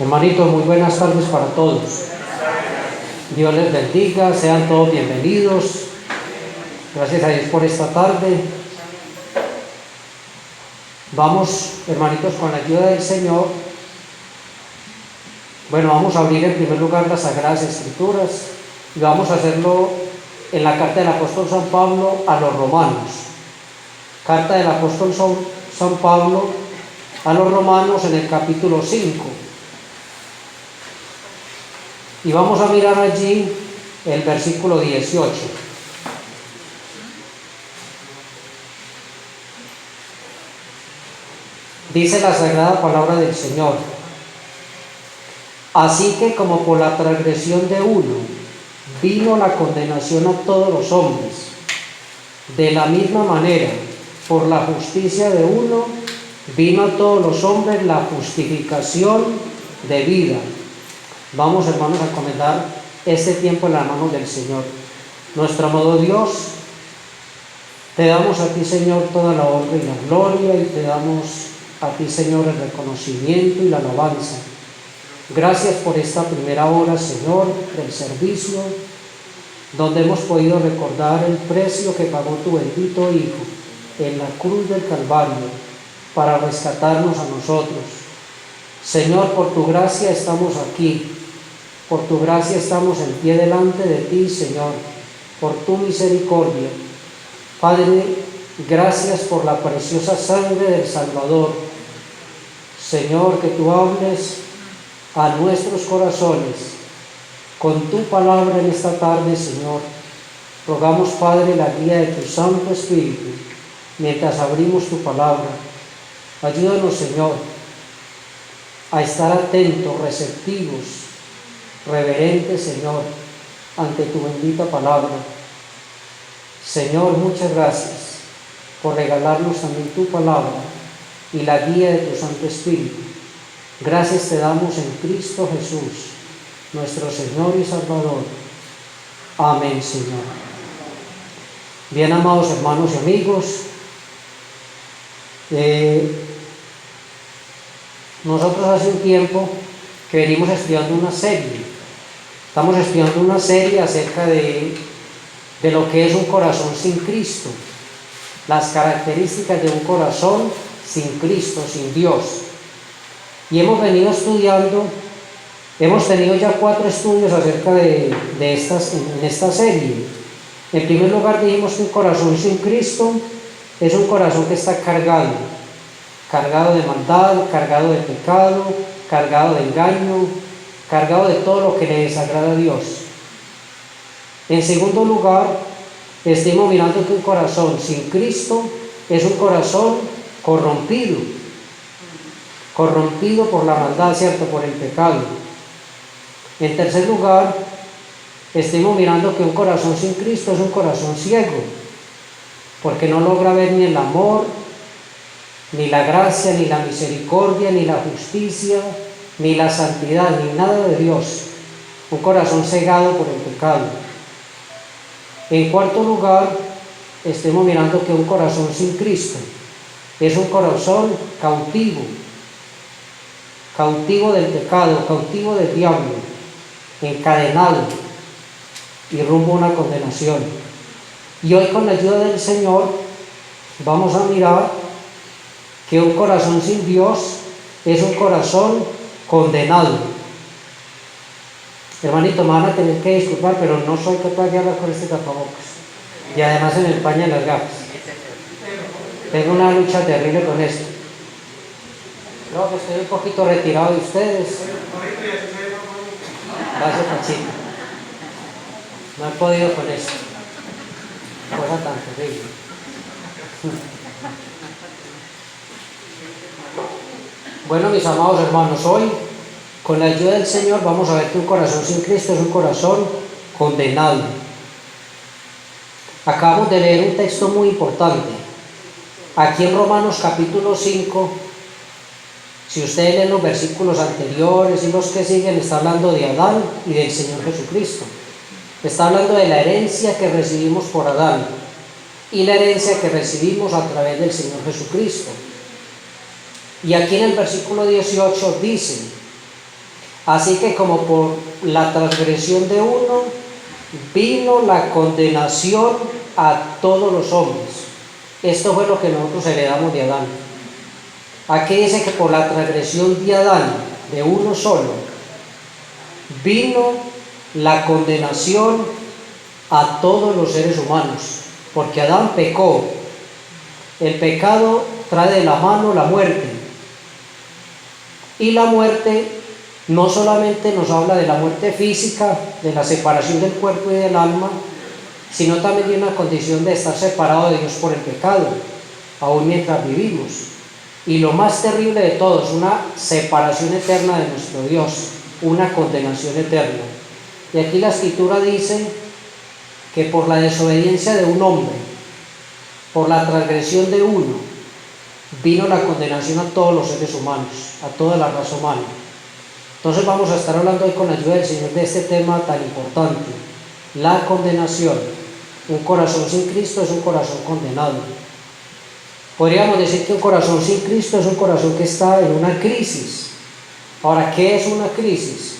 Hermanitos, muy buenas tardes para todos. Dios les bendiga, sean todos bienvenidos. Gracias a Dios por esta tarde. Vamos, hermanitos, con la ayuda del Señor. Bueno, vamos a abrir en primer lugar las Sagradas Escrituras y vamos a hacerlo en la carta del apóstol San Pablo a los romanos. Carta del apóstol San Pablo a los romanos en el capítulo 5. Y vamos a mirar allí el versículo 18. Dice la sagrada palabra del Señor: así que como por la transgresión de uno vino la condenación a todos los hombres, de la misma manera por la justicia de uno vino a todos los hombres la justificación de vida. Vamos, hermanos, a encomendar este tiempo en las manos del Señor. Nuestro amado Dios, te damos a ti, Señor, toda la honra y la gloria, y te damos a ti, Señor, el reconocimiento y la alabanza. Gracias por esta primera hora, Señor, del servicio, donde hemos podido recordar el precio que pagó tu bendito Hijo en la cruz del Calvario para rescatarnos a nosotros. Señor, por tu gracia estamos aquí. Por tu gracia estamos en pie delante de ti, Señor, por tu misericordia. Padre, gracias por la preciosa sangre del Salvador. Señor, que tú hables a nuestros corazones con tu palabra en esta tarde, Señor. Rogamos, Padre, la guía de tu Santo Espíritu mientras abrimos tu palabra. Ayúdanos, Señor, a estar atentos, receptivos, reverente, Señor, ante tu bendita palabra. Señor, muchas gracias por regalarnos también tu palabra y la guía de tu Santo Espíritu. Gracias te damos en Cristo Jesús, nuestro Señor y Salvador. Amén, Señor. Bien, amados hermanos y amigos, nosotros hace un tiempo que venimos estudiando una serie. Estamos estudiando una serie acerca de lo que es un corazón sin Cristo, las características de un corazón sin Cristo, sin Dios. Y hemos venido estudiando, hemos tenido ya 4 estudios acerca de esta serie. En primer lugar dijimos que un corazón sin Cristo es un corazón que está cargado de maldad, cargado de pecado, cargado de engaño, cargado de todo lo que le desagrada a Dios. En segundo lugar, estamos mirando que un corazón sin Cristo es un corazón corrompido por la maldad, ¿cierto?, por el pecado. En tercer lugar, estamos mirando que un corazón sin Cristo es un corazón ciego, porque no logra ver ni el amor, ni la gracia, ni la misericordia, ni la justicia, ni la santidad, ni nada de Dios. Un corazón cegado por el pecado. En cuarto lugar, estemos mirando que un corazón sin Cristo es un corazón cautivo del pecado, cautivo del diablo, encadenado y rumbo a una condenación. Y hoy, con la ayuda del Señor, vamos a mirar que un corazón sin Dios es un corazón condenado. Hermanito, me van a tener que disculpar, pero no soy capaz de hablar con este tapabocas. Y además se me empañan las gafas. Tengo una lucha terrible con esto. No, pues estoy un poquito retirado de ustedes. Gracias, Pachito. No he podido con esto. Cosa tan terrible. Bueno, mis amados hermanos, hoy, con la ayuda del Señor, vamos a ver que un corazón sin Cristo es un corazón condenado. Acabamos de leer un texto muy importante. Aquí en Romanos capítulo 5, si ustedes leen los versículos anteriores y los que siguen, está hablando de Adán y del Señor Jesucristo. Está hablando de la herencia que recibimos por Adán y la herencia que recibimos a través del Señor Jesucristo. Y aquí en el versículo 18 dice Así que como por la transgresión de uno vino la condenación a todos los hombres. Esto fue lo que nosotros heredamos de Adán. Aquí dice que por la transgresión de Adán, de uno solo, vino la condenación a todos los seres humanos, porque Adán pecó. El pecado trae de la mano la muerte, y la muerte no solamente nos habla de la muerte física, de la separación del cuerpo y del alma, sino también de una condición de estar separado de Dios por el pecado, aún mientras vivimos. Y lo más terrible de todo es una separación eterna de nuestro Dios, una condenación eterna. Y aquí la Escritura dice que por la desobediencia de un hombre, por la transgresión de uno, vino la condenación a todos los seres humanos, a toda la raza humana. Entonces vamos a estar hablando hoy con la ayuda del Señor de este tema tan importante, la condenación. Un corazón sin Cristo es un corazón condenado. Podríamos decir que un corazón sin Cristo es un corazón que está en una crisis. Ahora, ¿qué es una crisis?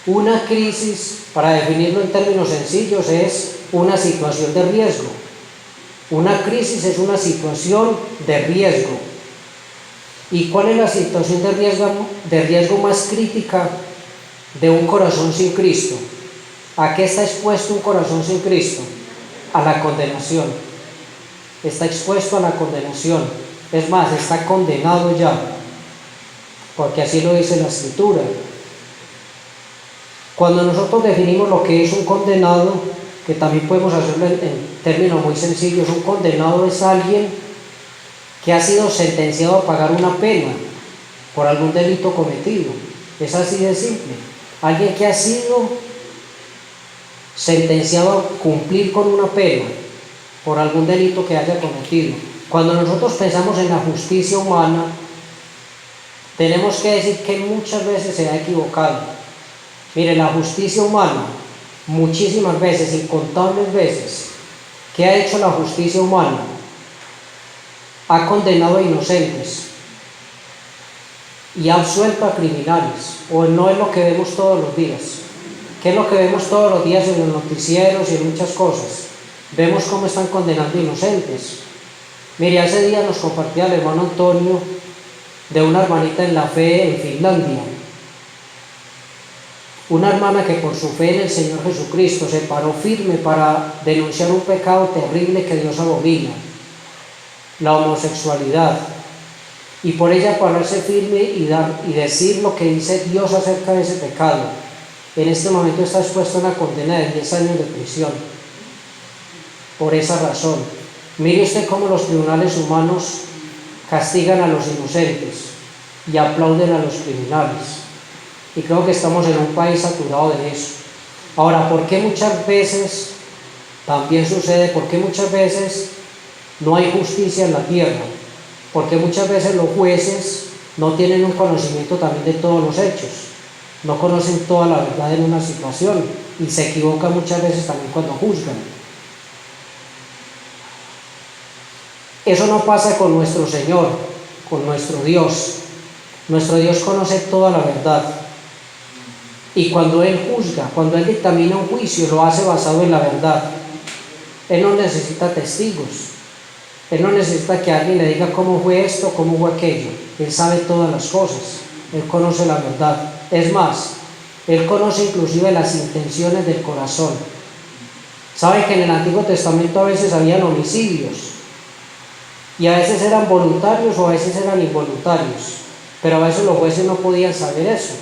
Una crisis, para definirlo en términos sencillos, es una situación de riesgo. Una crisis es una situación de riesgo. ¿Y cuál es la situación de riesgo más crítica de un corazón sin Cristo? ¿A qué está expuesto un corazón sin Cristo? A la condenación. Está expuesto a la condenación. Es más, está condenado ya, porque así lo dice la Escritura. Cuando nosotros definimos lo que es un condenado, que también podemos hacerlo en términos muy sencillos, un condenado es alguien que ha sido sentenciado a pagar una pena por algún delito cometido. Es así de simple. Alguien que ha sido sentenciado a cumplir con una pena por algún delito que haya cometido. Cuando nosotros pensamos en la justicia humana, tenemos que decir que muchas veces se ha equivocado. Mire, la justicia humana, muchísimas veces, incontables veces, ¿qué ha hecho la justicia humana? Ha condenado a inocentes y ha absuelto a criminales. O no es lo que vemos todos los días. ¿Qué es lo que vemos todos los días en los noticieros y en muchas cosas? Vemos cómo están condenando inocentes. Mire, hace días nos compartía el hermano Antonio de una hermanita en la fe en Finlandia. Una hermana que por su fe en el Señor Jesucristo se paró firme para denunciar un pecado terrible que Dios abomina, la homosexualidad. Y por ella pararse firme y decir lo que dice Dios acerca de ese pecado, en este momento está expuesta a una condena de 10 años de prisión. Por esa razón, mire usted cómo los tribunales humanos castigan a los inocentes y aplauden a los criminales. Y creo que estamos en un país saturado de eso. Ahora, ¿por qué muchas veces también sucede? ¿Por qué muchas veces no hay justicia en la tierra? Porque muchas veces los jueces no tienen un conocimiento también de todos los hechos, no conocen toda la verdad en una situación y se equivocan muchas veces también cuando juzgan. Eso no pasa con nuestro Señor, con nuestro Dios. Nuestro Dios conoce toda la verdad. Y cuando Él juzga, cuando Él dictamina un juicio, lo hace basado en la verdad. Él no necesita testigos. Él no necesita que alguien le diga cómo fue esto, cómo fue aquello. Él sabe todas las cosas. Él conoce la verdad. Es más, Él conoce inclusive las intenciones del corazón. ¿Sabe que en el Antiguo Testamento a veces habían homicidios? Y a veces eran voluntarios o a veces eran involuntarios. Pero a veces los jueces no podían saber eso.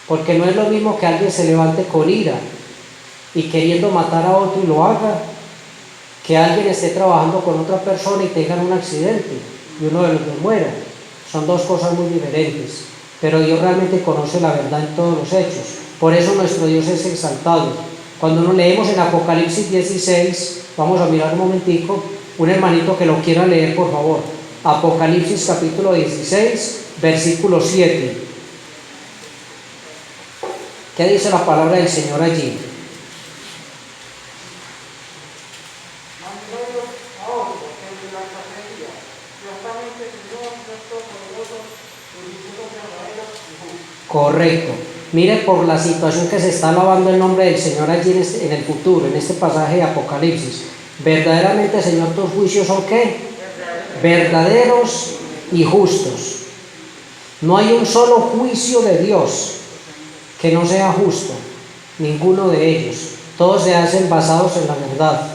Porque no es lo mismo que alguien se levante con ira y queriendo matar a otro y lo haga, que alguien esté trabajando con otra persona y tengan un accidente y uno de los dos muera. Son dos cosas muy diferentes. Pero Dios realmente conoce la verdad en todos los hechos. Por eso nuestro Dios es exaltado. Cuando nos leemos en Apocalipsis 16, vamos a mirar un momentico, un hermanito que lo quiera leer, por favor. Apocalipsis capítulo 16, versículo 7. ¿Qué dice la palabra del Señor allí? Correcto. Mire, por la situación que se está alabando el nombre del Señor allí en el futuro, en este pasaje de Apocalipsis. Verdaderamente, Señor, tus juicios son ¿qué? Verdaderos y justos. No hay un solo juicio de Dios que no sea justo, ninguno de ellos. Todos se hacen basados en la verdad,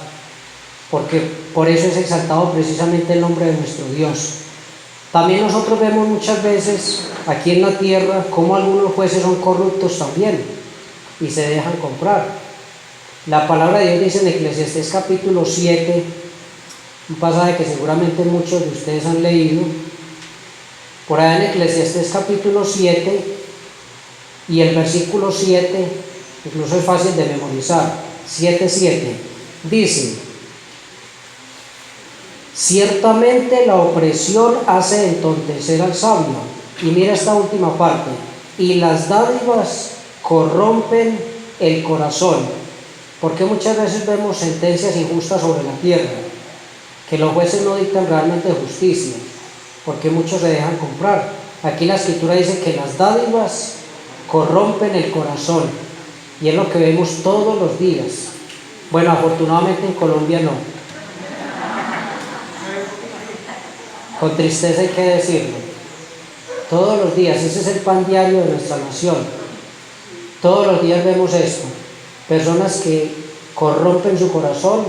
porque por eso es exaltado precisamente el nombre de nuestro Dios. También nosotros vemos muchas veces aquí en la tierra cómo algunos jueces son corruptos también y se dejan comprar. La palabra de Dios dice en Eclesiastés capítulo 7, un pasaje que seguramente muchos de ustedes han leído, por allá en Eclesiastés capítulo 7 y el versículo 7, incluso es fácil de memorizar, 7:7, dice: ciertamente la opresión hace entontecer al sabio. Y mira esta última parte: y las dádivas corrompen el corazón. Porque muchas veces vemos sentencias injustas sobre la tierra, que los jueces no dictan realmente justicia, porque muchos se dejan comprar. Aquí la escritura dice que las dádivas corrompen el corazón, y es lo que vemos todos los días. Bueno, afortunadamente en Colombia no. Con tristeza hay que decirlo. Todos los días, ese es el pan diario de nuestra nación. Todos los días vemos esto. Personas que corrompen su corazón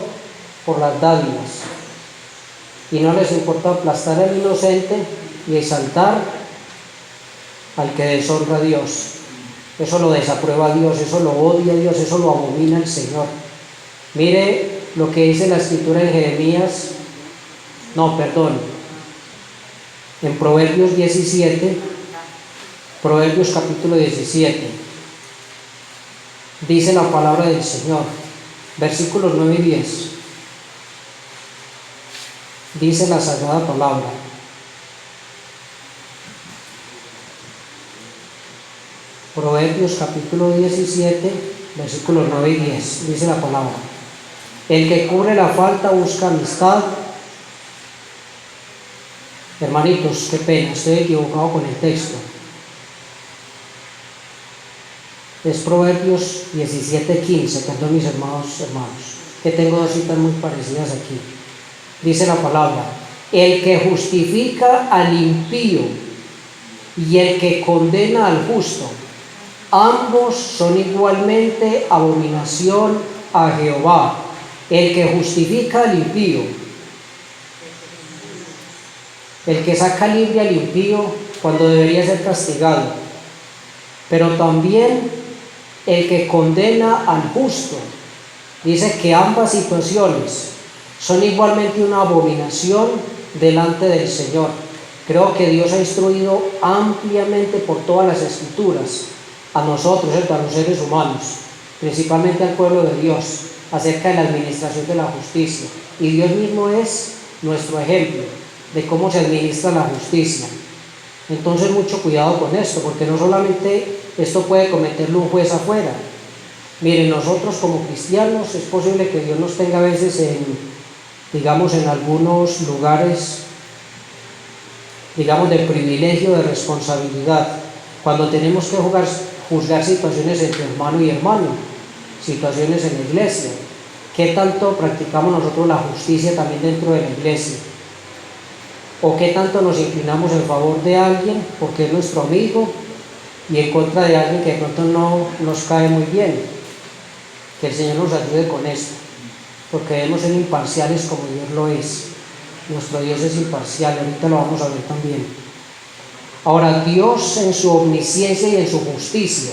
por las dádivas. Y no les importa aplastar al inocente y exaltar al que deshonra a Dios. Eso lo desaprueba Dios, eso lo odia Dios, eso lo abomina el Señor. Mire lo que dice la escritura en en Proverbios 17, Proverbios capítulo 17, dice la palabra del Señor, versículos 9 y 10, dice la sagrada palabra: Proverbios capítulo 17, versículos 9 y 10, dice la palabra: el que cubre la falta busca amistad. Hermanitos, qué pena, estoy equivocado con el texto. Es Proverbios 17:15, perdón mis hermanos, que tengo dos citas muy parecidas aquí. Dice la palabra: el que justifica al impío y el que condena al justo, ambos son igualmente abominación a Jehová. El que justifica al impío, el que saca libre al impío cuando debería ser castigado, pero también el que condena al justo. Dice que ambas situaciones son igualmente una abominación delante del Señor. Creo que Dios ha instruido ampliamente por todas las escrituras a nosotros, a los seres humanos, principalmente al pueblo de Dios, acerca de la administración de la justicia. Y Dios mismo es nuestro ejemplo de cómo se administra la justicia. Entonces mucho cuidado con esto, porque no solamente esto puede cometerlo un juez afuera. Miren, nosotros como cristianos es posible que Dios nos tenga a veces en algunos lugares, de privilegio, de responsabilidad, cuando tenemos que juzgar situaciones entre hermano y hermano, situaciones en la iglesia. ¿Qué tanto practicamos nosotros la justicia también dentro de la iglesia? ¿O qué tanto nos inclinamos en favor de alguien porque es nuestro amigo y en contra de alguien que de pronto no nos cae muy bien? Que el Señor nos ayude con esto, porque debemos ser imparciales como Dios lo es. Nuestro Dios es imparcial, ahorita lo vamos a ver también. Ahora, Dios en su omnisciencia y en su justicia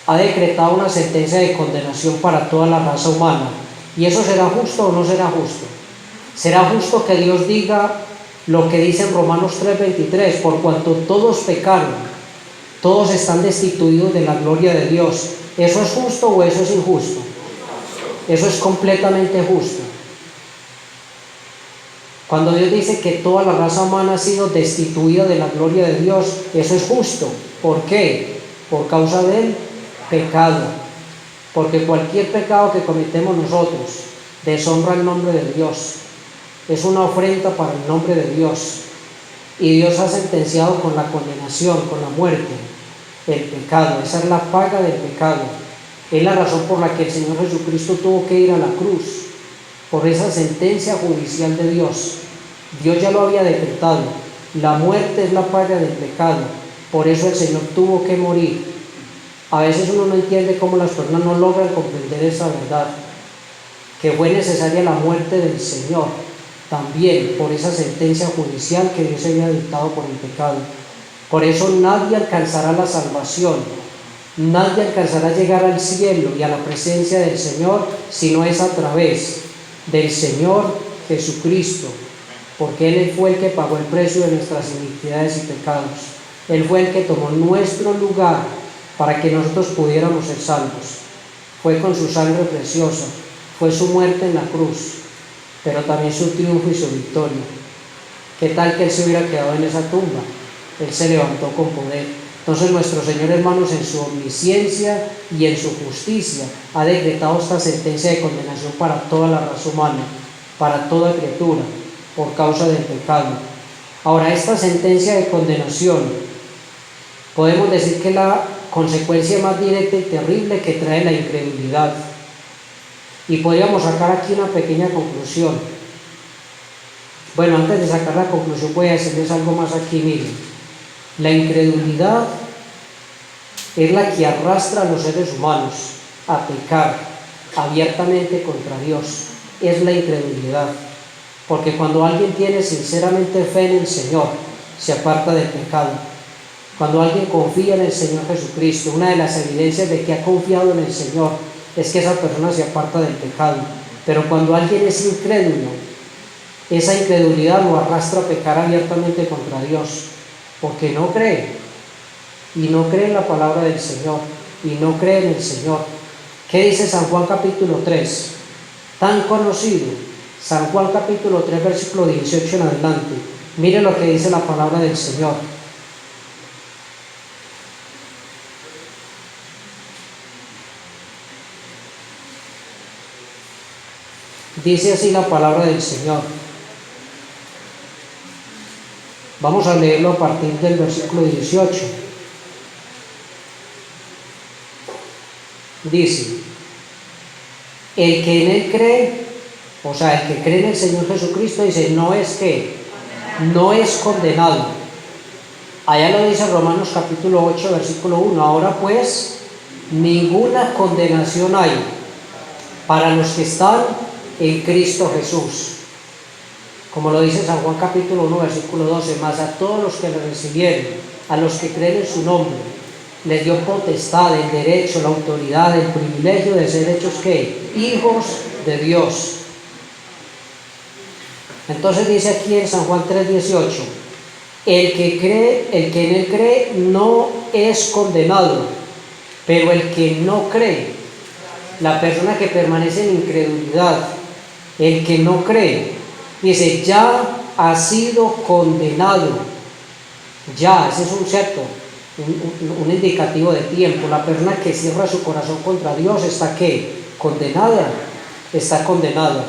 ha decretado una sentencia de condenación para toda la raza humana. ¿Y eso será justo o no será justo? ¿Será justo que Dios diga lo que dice en Romanos 3:23? Por cuanto todos pecaron, todos están destituidos de la gloria de Dios. ¿Eso es justo o eso es injusto? Eso es completamente justo. Cuando Dios dice que toda la raza humana ha sido destituida de la gloria de Dios, eso es justo. ¿Por qué? Por causa del pecado. Porque cualquier pecado que cometemos nosotros deshonra el nombre de Dios. Es una ofrenda para el nombre de Dios. Y Dios ha sentenciado con la condenación, con la muerte, el pecado. Esa es la paga del pecado. Es la razón por la que el Señor Jesucristo tuvo que ir a la cruz, por esa sentencia judicial de Dios. Dios ya lo había decretado. La muerte es la paga del pecado. Por eso el Señor tuvo que morir. A veces uno no entiende cómo las personas no logran comprender esa verdad, que fue necesaria la muerte del Señor, también por esa sentencia judicial que Dios había dictado por el pecado. Por eso nadie alcanzará la salvación, nadie alcanzará a llegar al cielo y a la presencia del Señor si no es a través del Señor Jesucristo, porque Él fue el que pagó el precio de nuestras iniquidades y pecados. Él fue el que tomó nuestro lugar para que nosotros pudiéramos ser salvos. Fue con su sangre preciosa, fue su muerte en la cruz, pero también su triunfo y su victoria. ¿Qué tal que Él se hubiera quedado en esa tumba? Él se levantó con poder. Entonces nuestro Señor, hermanos, en su omnisciencia y en su justicia, ha decretado esta sentencia de condenación para toda la raza humana, para toda criatura, por causa del pecado. Ahora, esta sentencia de condenación, podemos decir que la consecuencia más directa y terrible que trae la incredulidad. Y podríamos sacar aquí una pequeña conclusión. Bueno, antes de sacar la conclusión voy a decirles algo más aquí. Miren, la incredulidad es la que arrastra a los seres humanos a pecar abiertamente contra Dios. Es la incredulidad, porque cuando alguien tiene sinceramente fe en el Señor, se aparta del pecado. Cuando alguien confía en el Señor Jesucristo, una de las evidencias de que ha confiado en el Señor es que esa persona se aparta del pecado. Pero cuando alguien es incrédulo, esa incredulidad lo arrastra a pecar abiertamente contra Dios, porque no cree, y no cree en la palabra del Señor, y no cree en el Señor. ¿Qué dice San Juan capítulo 3? Tan conocido, San Juan capítulo 3, versículo 18 en adelante. Mire lo que dice la palabra del Señor. Dice así la palabra del Señor. Vamos a leerlo a partir del versículo 18. Dice: el que en Él cree, o sea, el que cree en el Señor Jesucristo, dice, no es que, no es condenado. Allá lo dice Romanos capítulo 8, versículo 1. Ahora pues, ninguna condenación hay para los que están en Cristo Jesús. Como lo dice San Juan capítulo 1, versículo 12, mas a todos los que le recibieron, a los que creen en su nombre, les dio potestad, el derecho, la autoridad, el privilegio de ser hechos ¿qué? Hijos de Dios. Entonces dice aquí en San Juan 3:18, el que en Él cree no es condenado, pero el que no cree, la persona que permanece en incredulidad, el que no cree, dice, ya ha sido condenado. Ya, ese es un cierto, un indicativo de tiempo. La persona que cierra su corazón contra Dios está ¿qué? Condenada, está condenada,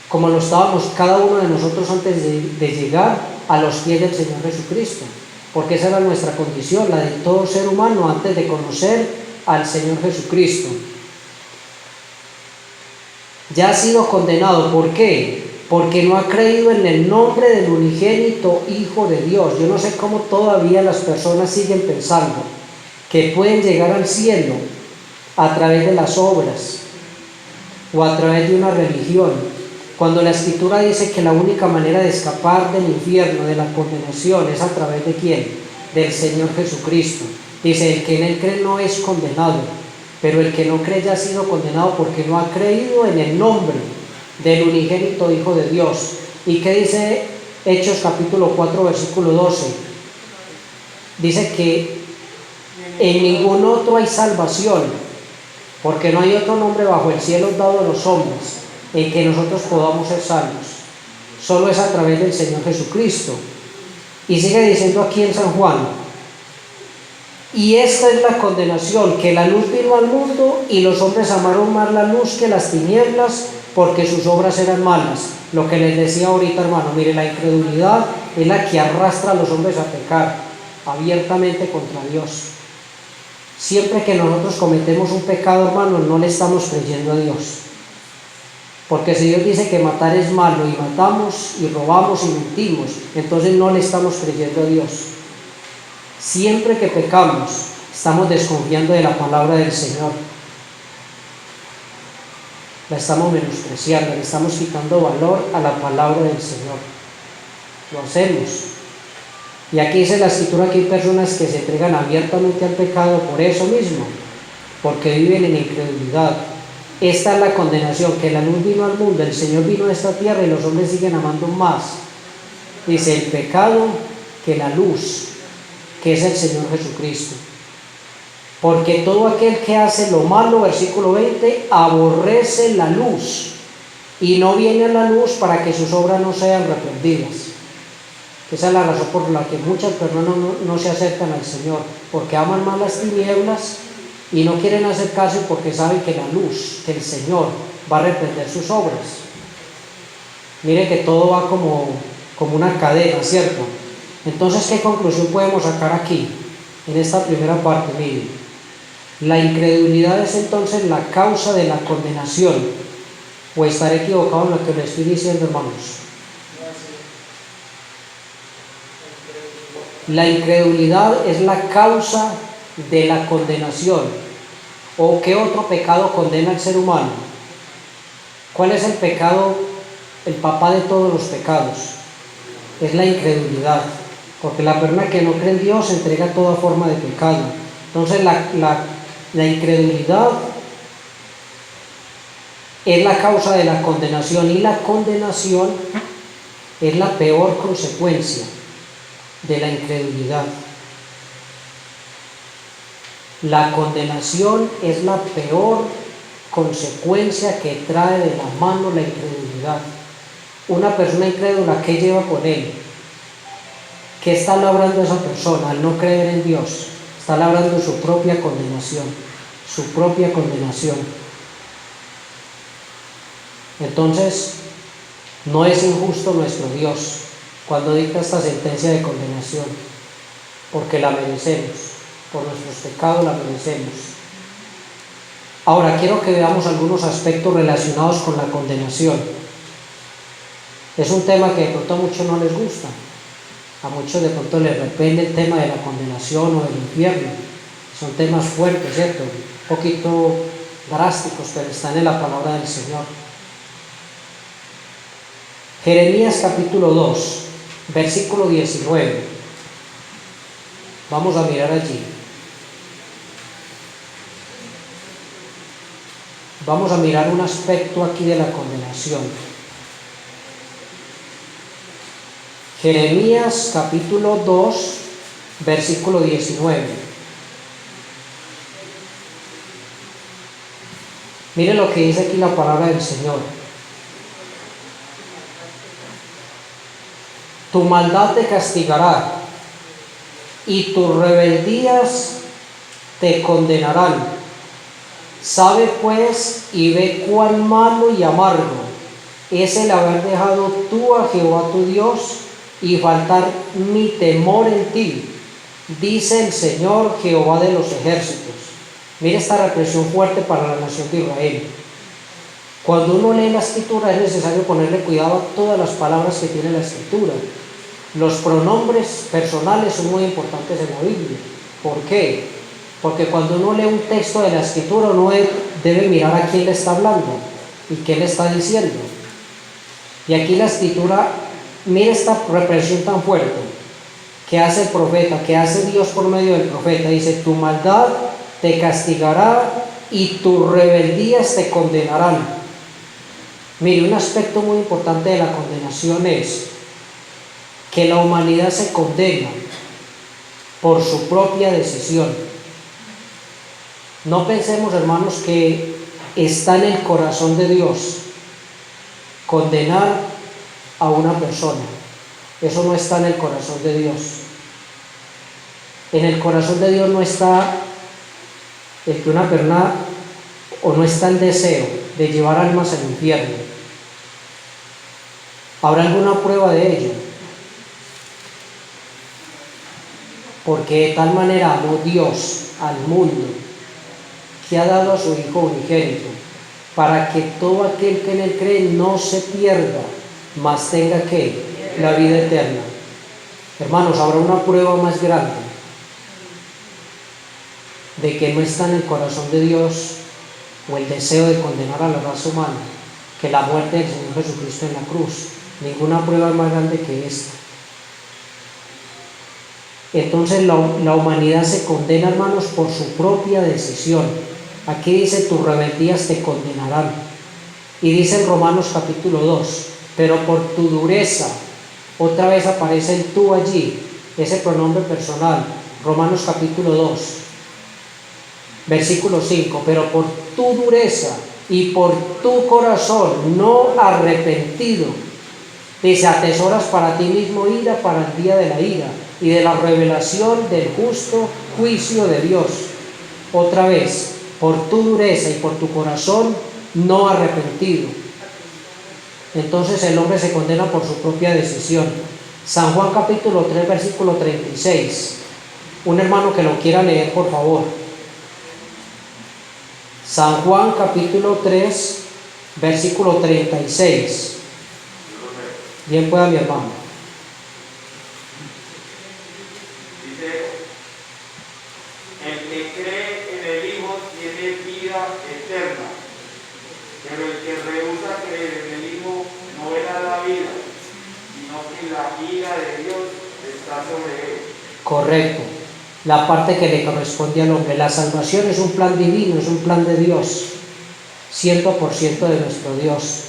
como lo estábamos cada uno de nosotros antes de llegar a los pies del Señor Jesucristo, porque esa era nuestra condición, la de todo ser humano antes de conocer al Señor Jesucristo. Ya ha sido condenado. ¿Por qué? Porque no ha creído en el nombre del unigénito Hijo de Dios. Yo no sé cómo todavía las personas siguen pensando que pueden llegar al cielo a través de las obras o a través de una religión, cuando la Escritura dice que la única manera de escapar del infierno, de la condenación, es a través de ¿quién? Del Señor Jesucristo. Dice, el que en Él cree no es condenado, pero el que no cree ya ha sido condenado porque no ha creído en el nombre del unigénito Hijo de Dios. ¿Y qué dice Hechos capítulo 4, versículo 12? Dice que en ningún otro hay salvación, porque no hay otro nombre bajo el cielo dado a los hombres en que nosotros podamos ser salvos. Solo es a través del Señor Jesucristo. Y sigue diciendo aquí en San Juan: y esta es la condenación, que la luz vino al mundo y los hombres amaron más la luz que las tinieblas, porque sus obras eran malas. Lo que les decía ahorita, hermano, mire, la incredulidad es la que arrastra a los hombres a pecar abiertamente contra Dios. Siempre que nosotros cometemos un pecado, hermano, no le estamos creyendo a Dios. Porque si Dios dice que matar es malo y matamos y robamos y mentimos, entonces no le estamos creyendo a Dios. Siempre que pecamos, estamos desconfiando de la palabra del Señor. La estamos menospreciando, le estamos quitando valor a la palabra del Señor. Lo hacemos. Y aquí dice la Escritura que hay personas que se entregan abiertamente al pecado por eso mismo, porque viven en incredulidad. Esta es la condenación, que la luz vino al mundo, el Señor vino a esta tierra y los hombres siguen amando más. Dice el pecado que la luz, que es el Señor Jesucristo. Porque todo aquel que hace lo malo, versículo 20, aborrece la luz y no viene a la luz para que sus obras no sean reprendidas. Esa es la razón por la que muchas personas no se acercan al Señor, porque aman más las tinieblas y no quieren acercarse porque saben que la luz, que el Señor va a reprender sus obras. Mire que todo va como una cadena, ¿cierto? Entonces, ¿qué conclusión podemos sacar aquí, en esta primera parte? Mire, la incredulidad es entonces la causa de la condenación. ¿O estaré equivocado en lo que le estoy diciendo, hermanos? La incredulidad es la causa de la condenación. ¿O qué otro pecado condena al ser humano? ¿Cuál es el pecado, el papá de todos los pecados? Es la incredulidad, porque la persona que no cree en Dios se entrega a toda forma de pecado. Entonces la incredulidad es la causa de la condenación, y la condenación es la peor consecuencia de la incredulidad. La condenación es la peor consecuencia que trae de la mano la incredulidad. Una persona incrédula, ¿qué lleva con él? ¿Qué está labrando esa persona al no creer en Dios? Está labrando su propia condenación, su propia condenación. Entonces, no es injusto nuestro Dios cuando dicta esta sentencia de condenación, porque la merecemos, por nuestros pecados la merecemos. Ahora, quiero que veamos algunos aspectos relacionados con la condenación. Es un tema que de pronto a muchos no les gusta, a muchos de pronto les repele el tema de la condenación o del infierno. Son temas fuertes, ¿cierto? Un poquito drásticos, pero están en la palabra del Señor. Jeremías capítulo 2, versículo 19. Vamos a mirar allí. Vamos a mirar un aspecto aquí de la condenación. Jeremías capítulo 2, versículo 19. Mire lo que dice aquí la palabra del Señor. Tu maldad te castigará y tus rebeldías te condenarán. Sabe pues y ve cuán malo y amargo es el haber dejado tú a Jehová tu Dios y faltar mi temor en ti, dice el Señor Jehová de los ejércitos. Mire esta represión fuerte para la nación de Israel. Cuando uno lee la Escritura es necesario ponerle cuidado a todas las palabras que tiene la Escritura. Los pronombres personales son muy importantes en la Biblia. ¿Por qué? Porque cuando uno lee un texto de la Escritura, uno debe mirar a quién le está hablando y qué le está diciendo. Y aquí la Escritura, mira esta represión tan fuerte que hace el profeta, que hace Dios por medio del profeta. Dice, tu maldad te castigará y tus rebeldías te condenarán. Mire, un aspecto muy importante de la condenación es que la humanidad se condena por su propia decisión. No pensemos, hermanos, que está en el corazón de Dios condenar a una persona. Eso no está en el corazón de Dios. En el corazón de Dios no está el que una persona, o no está el deseo de llevar almas al infierno. ¿Habrá alguna prueba de ello? Porque de tal manera amó Dios al mundo, que ha dado a su Hijo unigénito, para que todo aquel que en él cree no se pierda, mas tenga que la vida eterna. Hermanos, habrá una prueba más grande de que no está en el corazón de Dios o el deseo de condenar a la raza humana que la muerte del Señor Jesucristo en la cruz. Ninguna prueba es más grande que esta. Entonces la humanidad se condena, hermanos, por su propia decisión. Aquí dice: tus rebeldías te condenarán. Y dice en Romanos capítulo 2, pero por tu dureza, otra vez aparece el tú allí, ese pronombre personal. Romanos capítulo 2, versículo 5, pero por tu dureza y por tu corazón no arrepentido, dice, atesoras para ti mismo ira para el día de la ira y de la revelación del justo juicio de Dios. Otra vez, por tu dureza y por tu corazón no arrepentido. Entonces el hombre se condena por su propia decisión. San Juan capítulo 3, versículo 36. Un hermano que lo quiera leer, por favor. San Juan capítulo 3, versículo 36. Bien pueda mi hermano. Dice: el que cree en el Hijo tiene vida eterna, pero el que rehúsa creer en el Hijo no verá la vida, sino que la ira de Dios está sobre él. Correcto. La parte que le corresponde al hombre. La salvación es un plan divino, es un plan de Dios, 100% de nuestro Dios.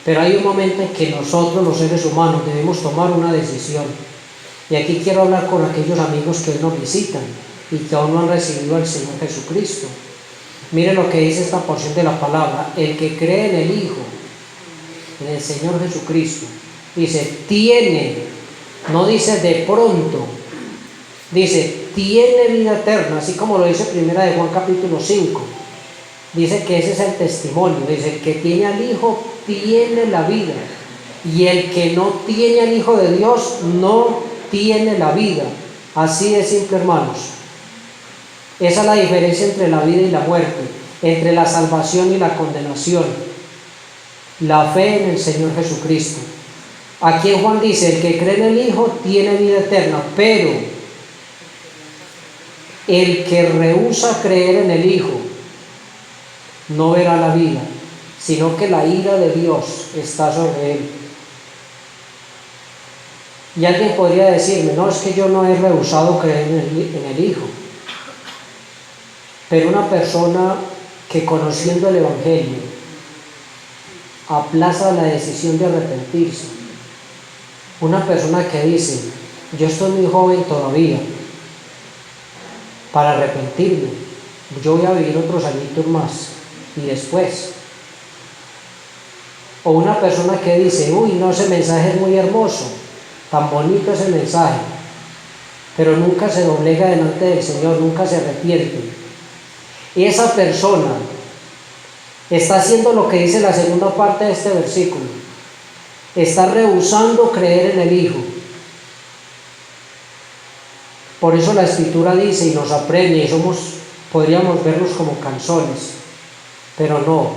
Pero hay un momento en que nosotros, los seres humanos, debemos tomar una decisión. Y aquí quiero hablar con aquellos amigos que hoy nos visitan y que aún no han recibido al Señor Jesucristo. Miren lo que dice esta porción de la palabra: el que cree en el Hijo, en el Señor Jesucristo, dice, tiene, no dice de pronto, dice, tiene vida eterna, así como lo dice primera de Juan capítulo 5. Dice que ese es el testimonio. Dice, el que tiene al Hijo tiene la vida, y el que no tiene al Hijo de Dios no tiene la vida. Así de simple, hermanos. Esa es la diferencia entre la vida y la muerte, entre la salvación y la condenación. La fe en el Señor Jesucristo. Aquí en Juan dice, el que cree en el Hijo tiene vida eterna, pero el que rehúsa creer en el Hijo no verá la vida, sino que la ira de Dios está sobre él. Y alguien podría decirme, no, es que yo no he rehusado creer en el Hijo. Pero una persona que, conociendo el Evangelio, aplaza la decisión de arrepentirse, una persona que dice, yo estoy muy joven todavía para arrepentirme, yo voy a vivir otros añitos más y después. O una persona que dice, uy, no, ese mensaje es muy hermoso, tan bonito ese mensaje, pero nunca se doblega delante del Señor, nunca se arrepiente. Y esa persona está haciendo lo que dice la segunda parte de este versículo: está rehusando creer en el Hijo. Por eso la Escritura dice y nos apremia, y podríamos verlos como canzones, pero no.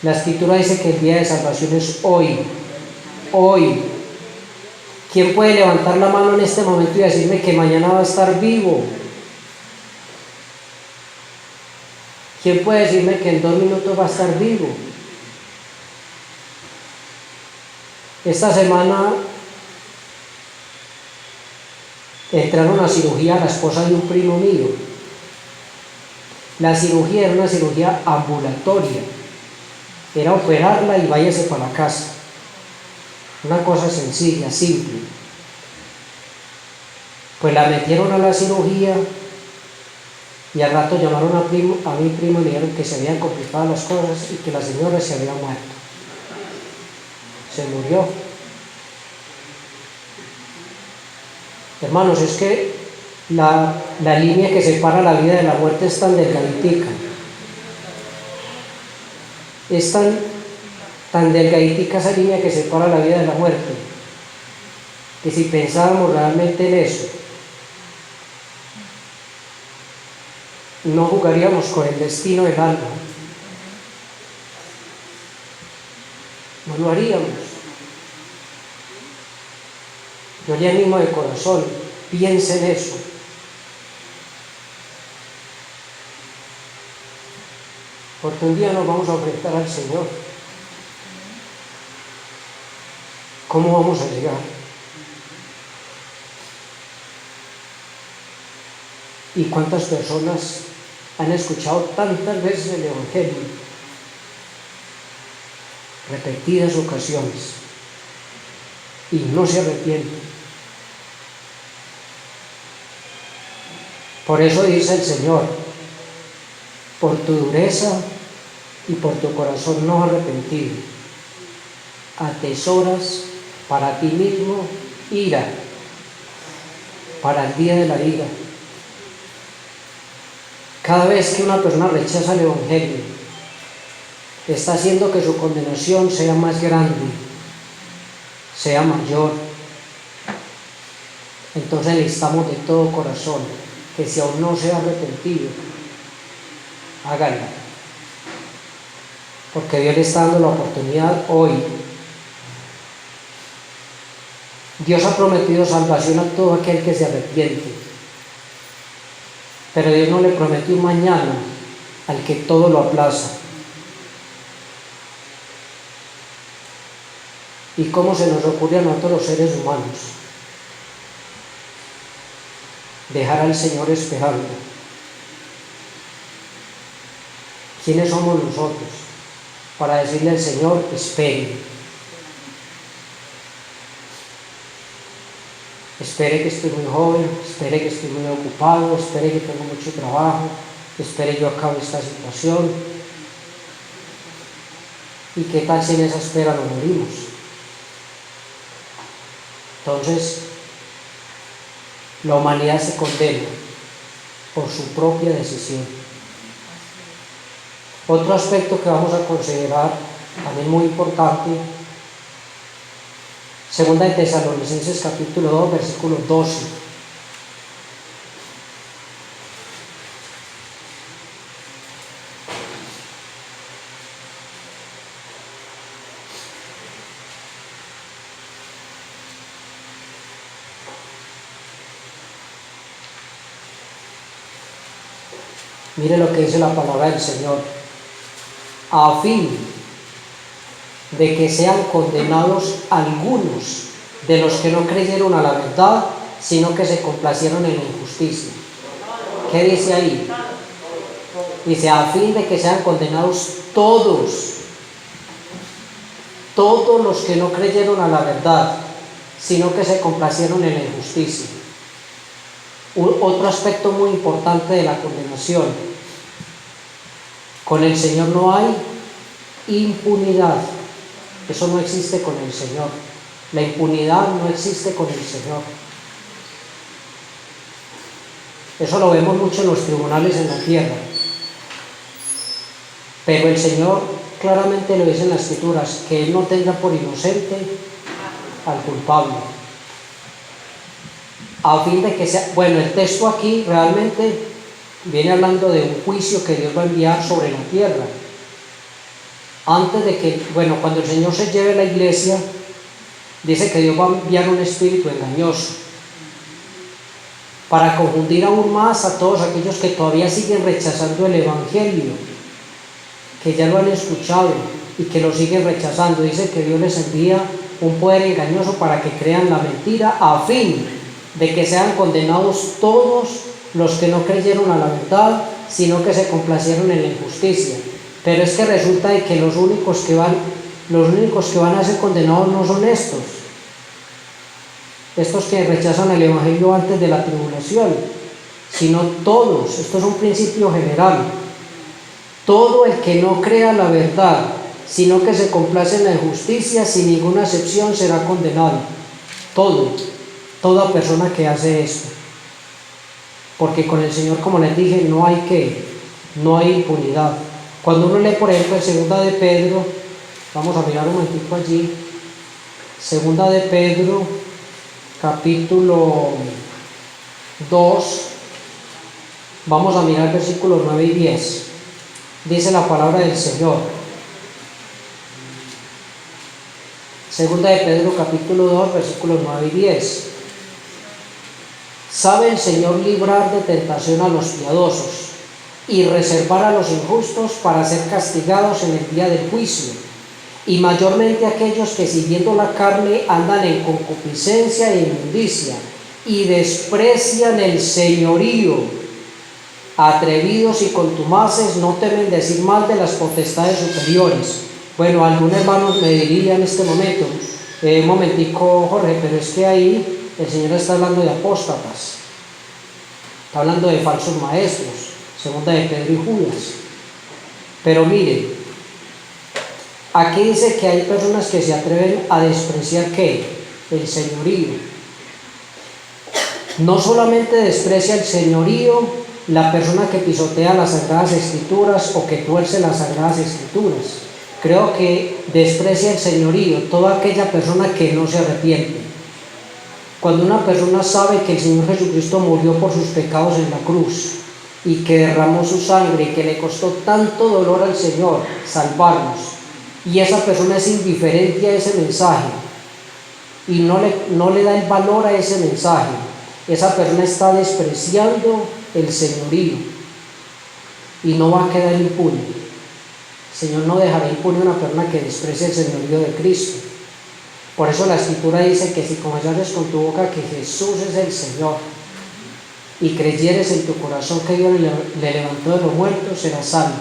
La Escritura dice que el día de salvación es hoy. Hoy. ¿Quién puede levantar la mano en este momento y decirme que mañana va a estar vivo? ¿Quién puede decirme que en 2 minutos va a estar vivo? Esta semana entraron a cirugía a la esposa de un primo mío. La cirugía era una cirugía ambulatoria. Era operarla y váyase para la casa. Una cosa sencilla, simple. Pues la metieron a la cirugía y al rato llamaron a mi primo y le dijeron que se habían complicado las cosas y que la señora se había muerto. Se murió. Hermanos, es que la línea que separa la vida de la muerte es tan delgaditica. Es tan delgaditica esa línea que separa la vida de la muerte, que si pensábamos realmente en eso, no jugaríamos con el destino del alma. No lo haríamos. Yo le animo de corazón, piense en eso. Porque un día nos vamos a enfrentar al Señor. ¿Cómo vamos a llegar? ¿Y cuántas personas han escuchado tantas veces el Evangelio? Repetidas ocasiones. Y no se arrepienten. Por eso dice el Señor, por tu dureza y por tu corazón no arrepentido, atesoras para ti mismo ira, para el día de la ira. Cada vez que una persona rechaza el Evangelio, está haciendo que su condenación sea más grande, sea mayor. Entonces necesitamos de todo corazón que si aún no se ha arrepentido, háganlo. Porque Dios le está dando la oportunidad hoy. Dios ha prometido salvación a todo aquel que se arrepiente. Pero Dios no le prometió un mañana al que todo lo aplaza. ¿Y cómo se nos ocurre a nosotros los seres humanos dejar al Señor esperando? ¿Quiénes somos nosotros para decirle al Señor, espere? Espere que estoy muy joven, espere que estoy muy ocupado, espere que tengo mucho trabajo, espere yo acabe esta situación. ¿Y qué tal si en esa espera nos morimos? Entonces, la humanidad se condena por su propia decisión. Otro aspecto que vamos a considerar, también muy importante, Segunda de Tesalonicenses capítulo 2, versículo 12. Mire lo que dice la palabra del Señor. A fin de que sean condenados algunos de los que no creyeron a la verdad, sino que se complacieron en la injusticia. ¿Qué dice ahí? Dice, a fin de que sean condenados todos los que no creyeron a la verdad, sino que se complacieron en la injusticia. Otro aspecto muy importante de la condenación. Con el Señor no hay impunidad. Eso no existe con el Señor. La impunidad no existe con el Señor. Eso lo vemos mucho en los tribunales en la tierra. Pero el Señor claramente lo dice en las Escrituras, que Él no tenga por inocente al culpable. A fin de que sea... Bueno, el texto aquí realmente viene hablando de un juicio que Dios va a enviar sobre la tierra. Antes de que, cuando el Señor se lleve a la iglesia, dice que Dios va a enviar un espíritu engañoso para confundir aún más a todos aquellos que todavía siguen rechazando el Evangelio, que ya lo han escuchado y que lo siguen rechazando. Dice que Dios les envía un poder engañoso para que crean la mentira, a fin de que sean condenados todos los que no creyeron a la verdad, sino que se complacieron en la injusticia. Pero es que resulta de que los únicos que van a ser condenados no son estos que rechazan el Evangelio antes de la tribulación, sino todos. Esto es un principio general. Todo el que no crea la verdad, sino que se complace en la injusticia, sin ninguna excepción será condenado. Toda persona que hace esto. Porque con el Señor, como les dije, no hay impunidad. Cuando uno lee, por ejemplo, en Segunda de Pedro, vamos a mirar un momentito allí, Segunda de Pedro, capítulo 2, Vamos a mirar versículos 9 y 10. Dice la palabra del Señor. Segunda de Pedro capítulo 2, versículos 9 y 10. Sabe el Señor librar de tentación a los piadosos y reservar a los injustos para ser castigados en el día del juicio, y mayormente aquellos que siguiendo la carne andan en concupiscencia e inmundicia y desprecian el señorío. Atrevidos y contumaces no temen decir mal de las potestades superiores. Bueno, algunos hermanos me dirían en este momento, un momentico Jorge, pero es que ahí el Señor está hablando de apóstatas, está hablando de falsos maestros, segunda de Pedro y Judas. Pero miren, aquí dice que hay personas que se atreven a despreciar ¿qué? El señorío. No solamente desprecia el señorío la persona que pisotea las Sagradas Escrituras o que tuerce las Sagradas Escrituras. Creo que desprecia el señorío toda aquella persona que no se arrepiente. Cuando una persona sabe que el Señor Jesucristo murió por sus pecados en la cruz y que derramó su sangre y que le costó tanto dolor al Señor salvarnos, y esa persona es indiferente a ese mensaje y no le da el valor a ese mensaje, esa persona está despreciando el señorío y no va a quedar impune. El Señor no dejará impune a una persona que desprecia el señorío de Cristo. Por eso la Escritura dice que si confesares con tu boca que Jesús es el Señor y creyeres en tu corazón que Dios le levantó de los muertos, serás salvo.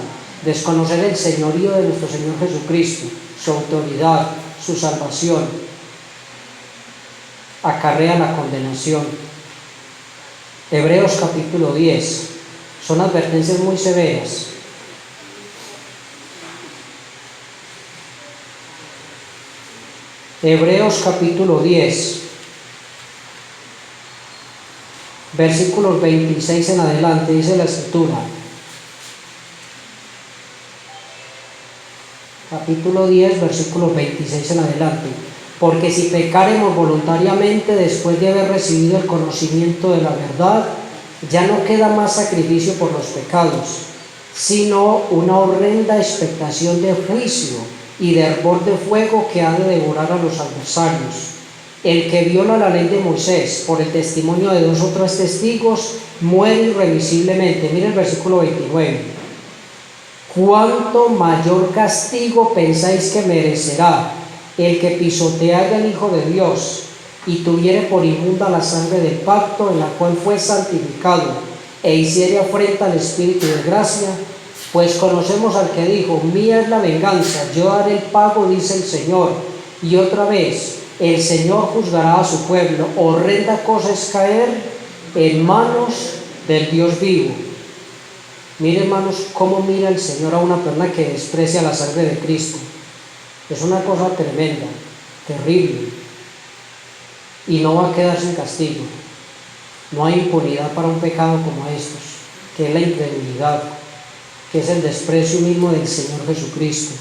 Desconocer el señorío de nuestro Señor Jesucristo, su autoridad, su salvación, acarrea la condenación. Hebreos capítulo 10, son advertencias muy severas. Hebreos capítulo 10, versículos 26 en adelante, dice la Escritura. Capítulo 10, versículos 26 en adelante. Porque si pecaremos voluntariamente después de haber recibido el conocimiento de la verdad, ya no queda más sacrificio por los pecados, sino una horrenda expectación de juicio y de hervor de fuego que ha de devorar a los adversarios. El que viola la ley de Moisés por el testimonio de 2 o 3 testigos muere irremisiblemente. Mira el versículo 29. ¿Cuánto mayor castigo pensáis que merecerá el que pisoteare al Hijo de Dios y tuviere por inmunda la sangre del pacto en la cual fue santificado e hiciere afrenta al Espíritu de gracia? Pues conocemos al que dijo: mía es la venganza, yo daré el pago, dice el Señor. Y otra vez, el Señor juzgará a su pueblo. Horrenda cosa es caer en manos del Dios vivo. Miren, hermanos, cómo mira el Señor a una persona que desprecia la sangre de Cristo. Es una cosa tremenda, terrible, y no va a quedar sin castigo. No hay impunidad para un pecado como estos, que es la incredulidad, que es el desprecio mismo del Señor Jesucristo.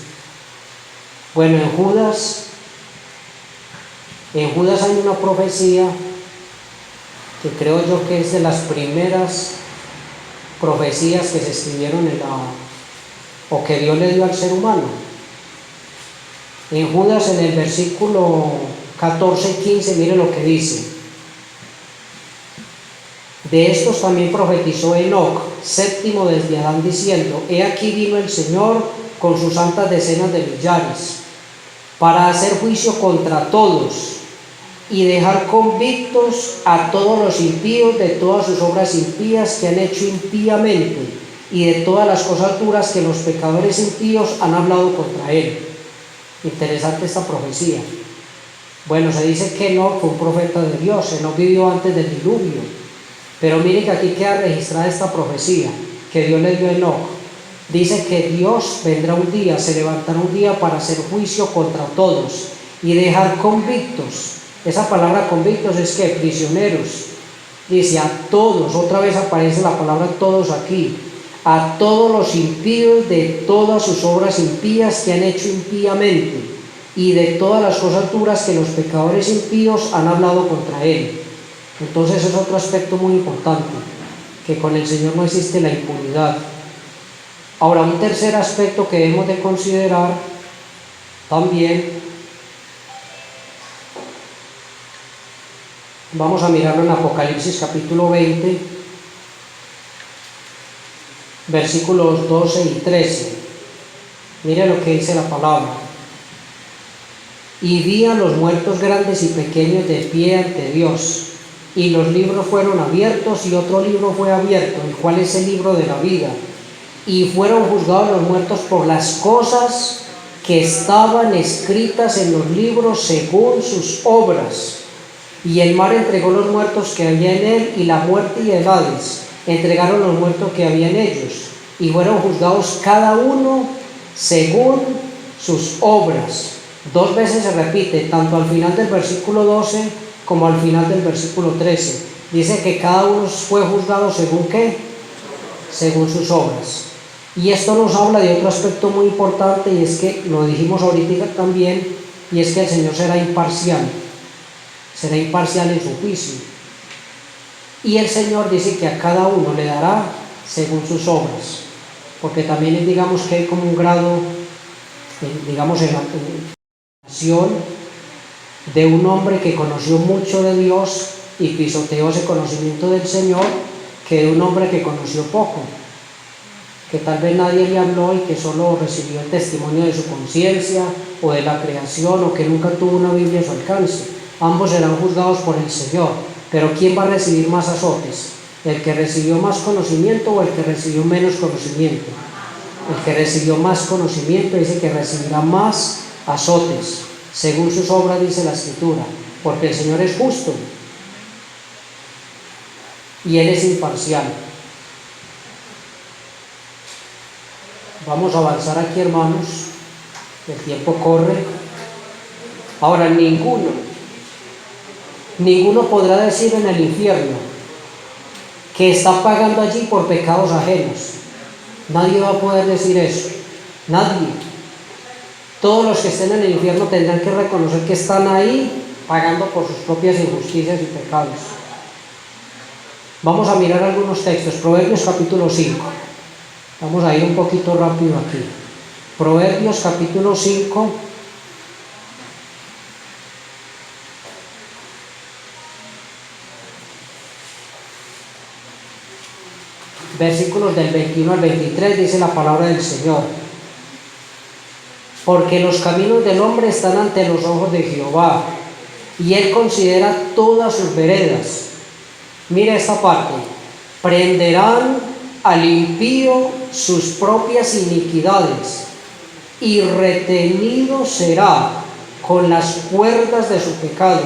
Bueno, en Judas hay una profecía que creo yo que es de las primeras profecías que se escribieron o que Dios le dio al ser humano. En Judas, en el versículo 14 y 15, mire lo que dice: de estos también profetizó Enoc, séptimo desde Adán, diciendo: he aquí vino el Señor con sus santas decenas de millares, para hacer juicio contra todos y dejar convictos a todos los impíos de todas sus obras impías que han hecho impíamente, y de todas las cosas duras que los pecadores impíos han hablado contra él. Interesante esta profecía. Bueno, se dice que Enoc fue un profeta de Dios, Enoc vivió antes del diluvio, pero mire que aquí queda registrada esta profecía que Dios le dio a Enoc. Dice que Dios vendrá un día, se levantará un día para hacer juicio contra todos y dejar convictos. Esa palabra convictos es que prisioneros. Dice a todos, otra vez aparece la palabra todos aquí, a todos los impíos de todas sus obras impías que han hecho impíamente, y de todas las cosas duras que los pecadores impíos han hablado contra él. Entonces es otro aspecto muy importante. que con el Señor no existe la impunidad. Ahora, un tercer aspecto que debemos de considerar también, vamos a mirarlo en Apocalipsis capítulo 20, versículos 12 y 13. Mire lo que dice la palabra. Y vi a los muertos grandes y pequeños de pie ante Dios, y los libros fueron abiertos, y otro libro fue abierto, el cual es el libro de la vida. Y fueron juzgados los muertos por las cosas que estaban escritas en los libros según sus obras. Y el mar entregó los muertos que había en él, y la muerte y el Hades entregaron los muertos que había en ellos, y fueron juzgados cada uno según sus obras. Dos veces se repite, tanto al final del versículo 12 como al final del versículo 13. Dice que cada uno fue juzgado según ¿qué? Según sus obras. Y esto nos habla de otro aspecto muy importante, y es que, lo dijimos ahorita también, y es que el Señor será imparcial en su juicio. Y el Señor dice que a cada uno le dará según sus obras, porque también digamos que hay como un grado, digamos, en la de un hombre que conoció mucho de Dios y pisoteó ese conocimiento del Señor, que de un hombre que conoció poco, que tal vez nadie le habló y que solo recibió el testimonio de su conciencia o de la creación, o que nunca tuvo una Biblia a su alcance. Ambos serán juzgados por el Señor, pero ¿quién va a recibir más azotes? ¿El que recibió más conocimiento o el que recibió menos conocimiento? El que recibió más conocimiento dice que recibirá más azotes, según sus obras, dice la Escritura, porque el Señor es justo y Él es imparcial. Vamos a avanzar aquí, hermanos, el tiempo corre. Ahora, ninguno podrá decir en el infierno que está pagando allí por pecados ajenos. Nadie va a poder decir eso, nadie. Todos los que estén en el infierno tendrán que reconocer que están ahí pagando por sus propias injusticias y pecados. Vamos a mirar algunos textos. Proverbios capítulo 5. Vamos a ir un poquito rápido aquí. Proverbios capítulo 5. Versículos del 21 al 23, dice la palabra del Señor. Porque los caminos del hombre están ante los ojos de Jehová, y Él considera todas sus veredas. Mira esta parte. Prenderán al impío sus propias iniquidades, y retenido será con las cuerdas de su pecado.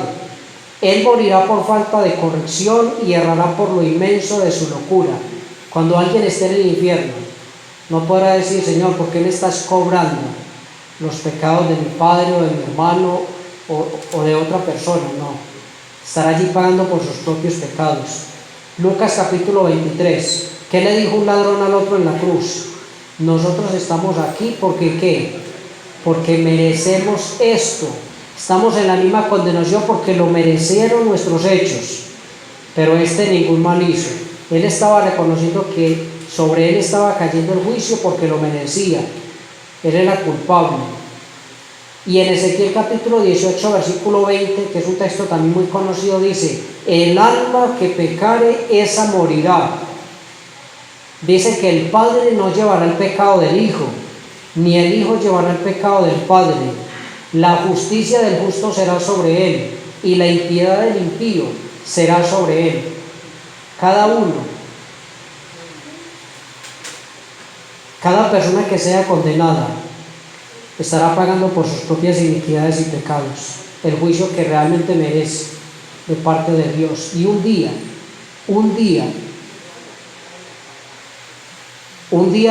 Él morirá por falta de corrección y errará por lo inmenso de su locura. Cuando alguien esté en el infierno, no podrá decir: Señor, ¿por qué me estás cobrando los pecados de mi padre o de mi hermano o de otra persona? No, estará allí pagando por sus propios pecados. Lucas capítulo 23. ¿Qué le dijo un ladrón al otro en la cruz? Nosotros estamos aquí porque ¿qué? Porque merecemos esto. Estamos en la misma condenación porque lo merecieron nuestros hechos, pero ningún mal hizo. Él estaba reconociendo que sobre él estaba cayendo el juicio porque lo merecía. Él era culpable. Y en Ezequiel capítulo 18, versículo 20, que es un texto también muy conocido, dice: el alma que pecare, esa morirá. Dice que el Padre no llevará el pecado del Hijo, ni el Hijo llevará el pecado del Padre. La justicia del justo será sobre él, y la impiedad del impío será sobre él. Cada uno, cada persona que sea condenada, estará pagando por sus propias iniquidades y pecados el juicio que realmente merece de parte de Dios. Y un día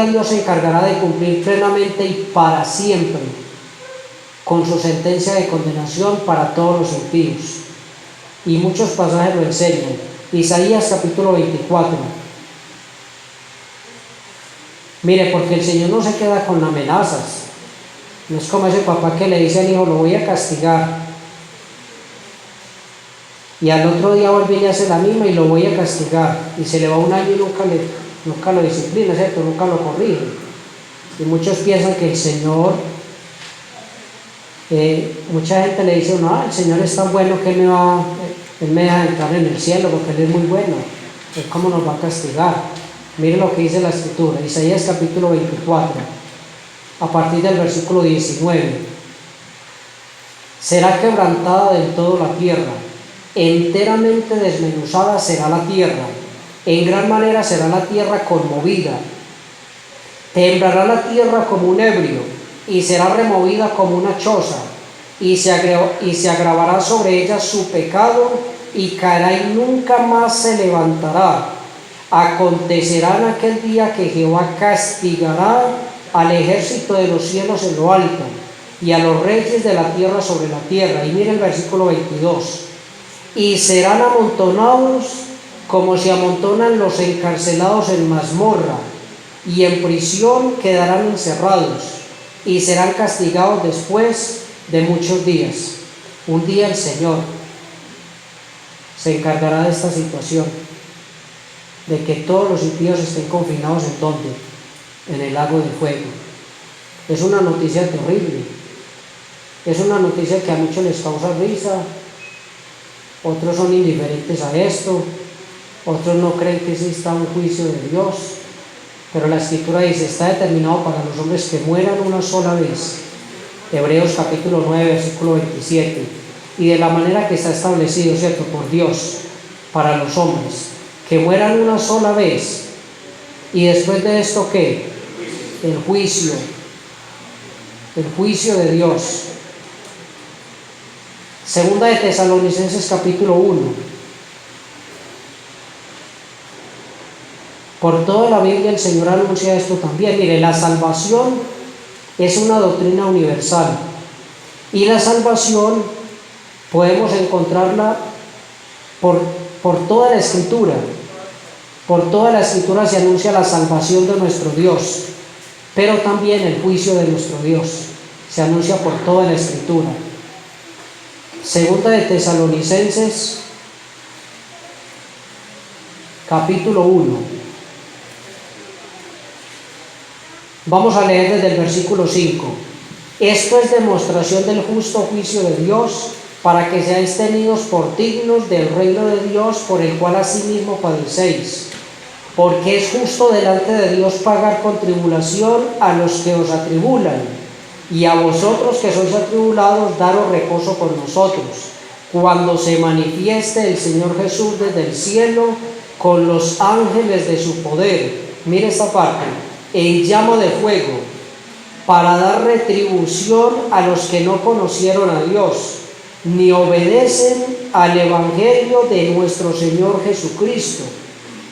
Dios se encargará de cumplir plenamente y para siempre con su sentencia de condenación para todos los impíos. Y muchos pasajes lo enseñan. Isaías capítulo 24. Mire, porque el Señor no se queda con amenazas. No es como ese papá que le dice al hijo: lo voy a castigar. y al otro día vuelve y hace la misma y lo voy a castigar, y se le va un año y nunca lo disciplina, ¿cierto? Nunca lo corrige. Y muchos piensan que el Señor, mucha gente le dice, no, el Señor es tan bueno que Él me deja entrar en el cielo porque Él es muy bueno. ¿Cómo nos va a castigar? Mire lo que dice la Escritura, Isaías capítulo 24, a partir del versículo 19. Será quebrantada del todo la tierra, enteramente desmenuzada será la tierra, en gran manera será la tierra conmovida. Temblará la tierra como un ebrio, y será removida como una choza, y se agravará sobre ella su pecado, y caerá y nunca más se levantará. Acontecerá en aquel día que Jehová castigará al ejército de los cielos en lo alto, y a los reyes de la tierra sobre la tierra. Y mire el versículo 22. Y serán amontonados como se amontonan los encarcelados en mazmorra, y en prisión quedarán encerrados, y serán castigados después de muchos días. Un día el Señor se encargará de esta situación, de que todos los impíos estén confinados en donde, en el lago de fuego. Es una noticia terrible, es una noticia que a muchos les causa risa, otros son indiferentes a esto, otros no creen que exista un juicio de Dios, pero la Escritura dice, está determinado para los hombres que mueran una sola vez. Hebreos capítulo 9, versículo 27. Y de la manera que está establecido, ¿cierto?, por Dios, para los hombres, que mueran una sola vez. Y después de esto, ¿qué? El juicio de Dios. Segunda de Tesalonicenses capítulo 1. Por toda la Biblia el Señor anuncia esto también. Mire, la salvación es una doctrina universal, y la salvación podemos encontrarla por toda la Escritura. Por toda la Escritura se anuncia la salvación de nuestro Dios, pero también el juicio de nuestro Dios se anuncia por toda la Escritura. Segunda de Tesalonicenses capítulo 1. Vamos a leer desde el versículo 5. Esto es demostración del justo juicio de Dios, para que seáis tenidos por dignos del reino de Dios, por el cual asimismo padecéis. Porque es justo delante de Dios pagar con tribulación a los que os atribulan, y a vosotros que sois atribulados, daros reposo con nosotros, cuando se manifieste el Señor Jesús desde el cielo con los ángeles de su poder. Mire esta parte, en llama de fuego, para dar retribución a los que no conocieron a Dios, ni obedecen al Evangelio de nuestro Señor Jesucristo,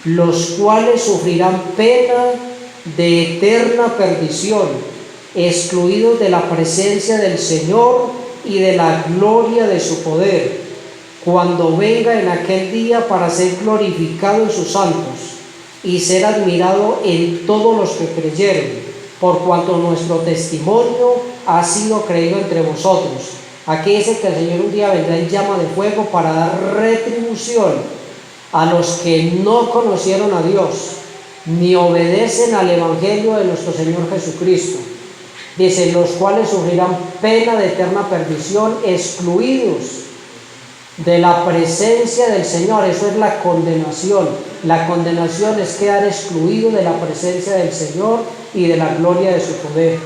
los cuales sufrirán pena de eterna perdición, excluidos de la presencia del Señor y de la gloria de su poder, cuando venga en aquel día para ser glorificado en sus santos y ser admirado en todos los que creyeron, por cuanto nuestro testimonio ha sido creído entre vosotros. Aquí dice que el Señor un día vendrá en llama de fuego para dar retribución a los que no conocieron a Dios, ni obedecen al Evangelio de nuestro Señor Jesucristo. Dice, los cuales sufrirán pena de eterna perdición, excluidos de la presencia del Señor. Eso es la condenación. La condenación es quedar excluido de la presencia del Señor y de la gloria de su poder